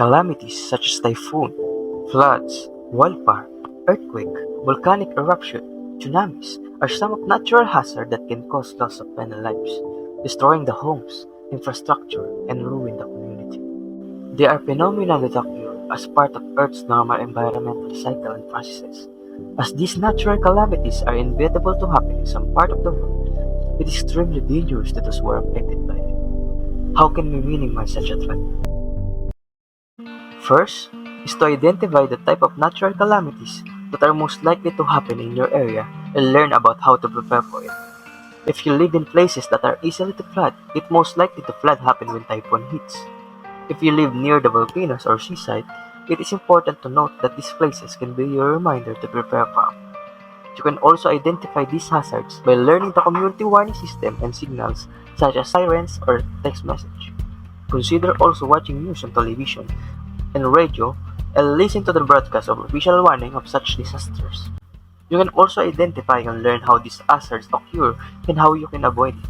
Calamities such as typhoon, floods, wildfire, earthquake, volcanic eruption, tsunamis are some of natural hazards that can cause loss of many lives, destroying the homes, infrastructure, and ruin the community. They are phenomena that occur as part of Earth's normal environmental cycle and processes. As these natural calamities are inevitable to happen in some part of the world, it is extremely dangerous to those who are affected by it. How can we minimize such a threat? First is to identify the type of natural calamities that are most likely to happen in your area and learn about how to prepare for it. If you live in places that are easily to flood, it most likely to flood happen when typhoon hits. If you live near the volcanoes or seaside, it is important to note that these places can be your reminder to prepare from. You can also identify these hazards by learning the community warning system and signals such as sirens or text message. Consider also watching news on television and radio and listen to the broadcast of official warning of such disasters. You can also identify and learn how these hazards occur and how you can avoid it.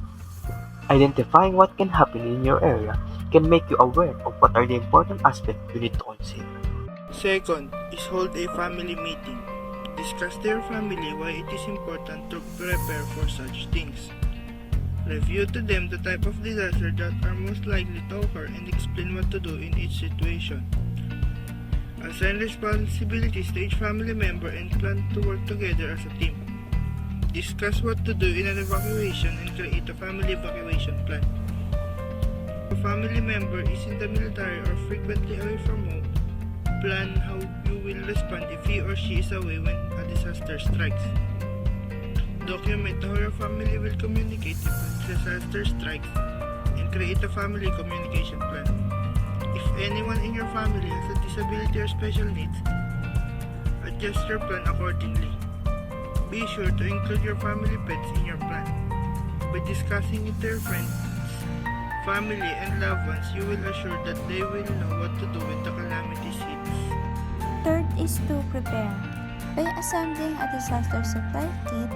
Identifying what can happen in your area can make you aware of what are the important aspects you need to consider. Second is hold a family meeting. Discuss to your family why it is important to prepare for such things. Review to them the type of disaster that are most likely to occur and explain what to do in each situation. Assign responsibilities to each family member and plan to work together as a team. Discuss what to do in an evacuation and create a family evacuation plan. If a family member is in the military or frequently away from home, plan how you will respond if he or she is away when a disaster strikes. Document how your family will communicate if a disaster strikes and create a family communication plan. If anyone in your family has a disability or special needs, adjust your plan accordingly. Be sure to include your family pets in your plan. By discussing it to your friends, family, and loved ones, you will assure that they will know what to do when the calamities hits. Third is to prepare. By assembling a disaster supply kit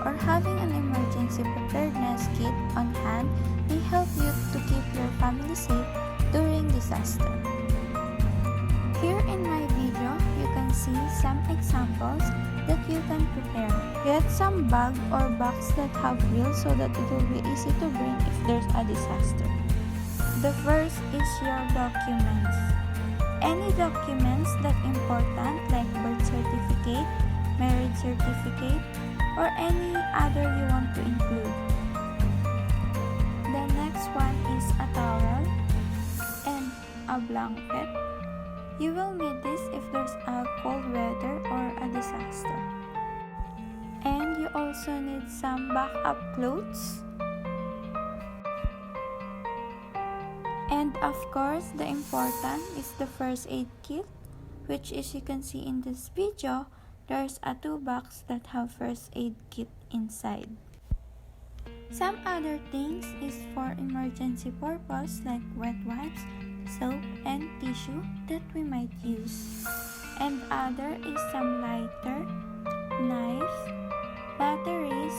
or having an emergency preparedness kit on hand may help you to keep your family safe during disaster. Here in my video, you can see some examples that you can prepare. Get some bag or box that have wheels so that it will be easy to bring if there's a disaster. The first is your documents. Any documents that important like birth certificate, marriage certificate, or any other you want to include. The next one is a towel and a blanket. You will need this if there's a cold weather or a disaster. And you also need some backup clothes. And of course, the important is the first aid kit, which as you can see in this video, there's a 2 box that have first aid kit inside. Some other things is for emergency purpose like wet wipes, soap, and tissue that we might use. And other is some lighter, knives, batteries,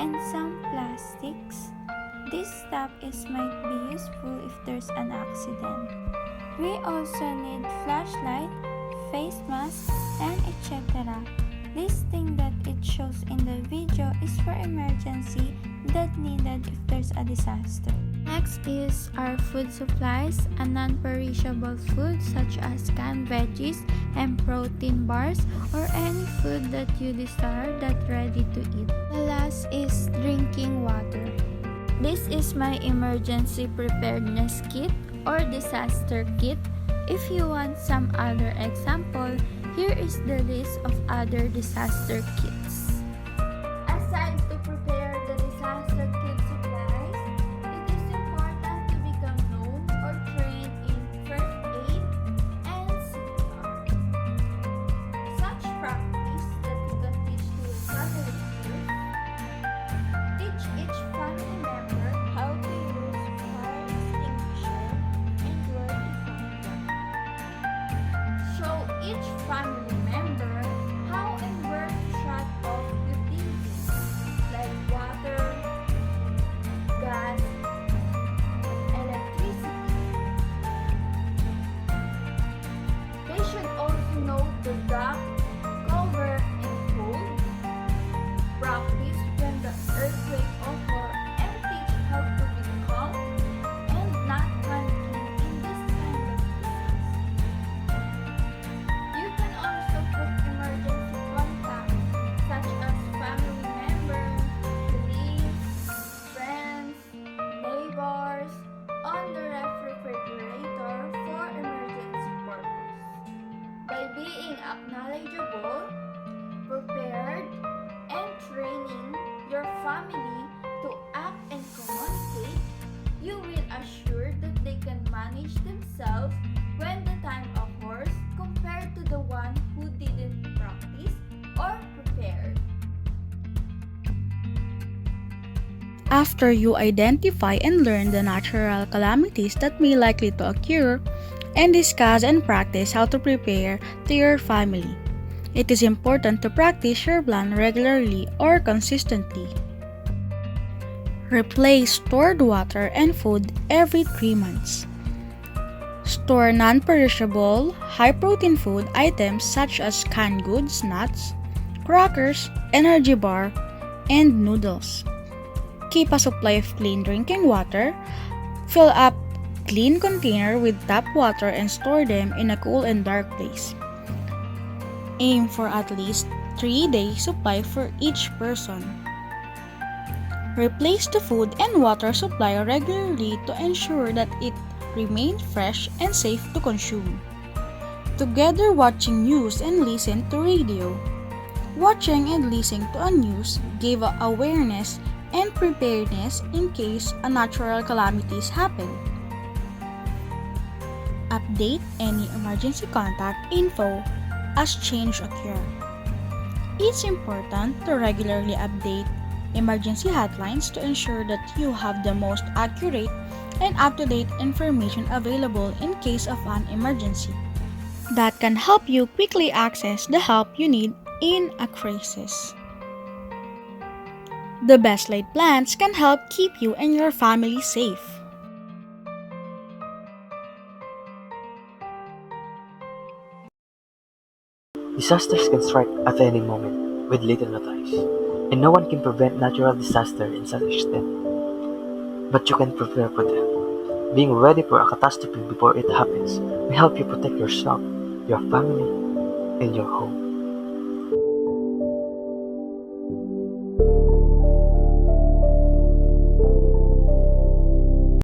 and some plastics. This stuff might be useful if there's an accident. We also need flashlight, face mask, and etc. This thing that it shows in the video is for emergency that needed if there's a disaster. Next is our food supplies, a non-perishable food such as canned veggies and protein bars or any food that you desire that's ready to eat. The last is drinking water. This is my emergency preparedness kit or disaster kit. If you want some other example, here is the list of other disaster kits. Aside to prepare the disaster kit supplies, it is important to become known or trained in first aid and Sitjar. Such practice that you can teach to your family here. Teach each family member how to use fire extinguisher and where to find them. Show each family member how and where to shut off After you identify and learn the natural calamities that may likely to occur, and discuss and practice how to prepare to your family. It is important to practice your plan regularly or consistently. Replace stored water and food every 3 months. Store non-perishable, high-protein food items such as canned goods, nuts, crackers, energy bar, and noodles. Keep a supply of clean drinking water. Fill up clean container with tap water and store them in a cool and dark place. Aim for at least 3-day supply for each person. Replace the food and water supply regularly to ensure that it remains fresh and safe to consume. Together watching news and listen to radio. Watching and listening to a news gave awareness and preparedness in case a natural calamities happen. Update any emergency contact info as change occur. It's important to regularly update emergency hotlines to ensure that you have the most accurate and up-to-date information available in case of an emergency. That can help you quickly access the help you need in a crisis. The best laid plans can help keep you and your family safe. Disasters can strike at any moment with little notice, and no one can prevent natural disaster in such extent. But you can prepare for them. Being ready for a catastrophe before it happens will help you protect yourself, your family, and your home.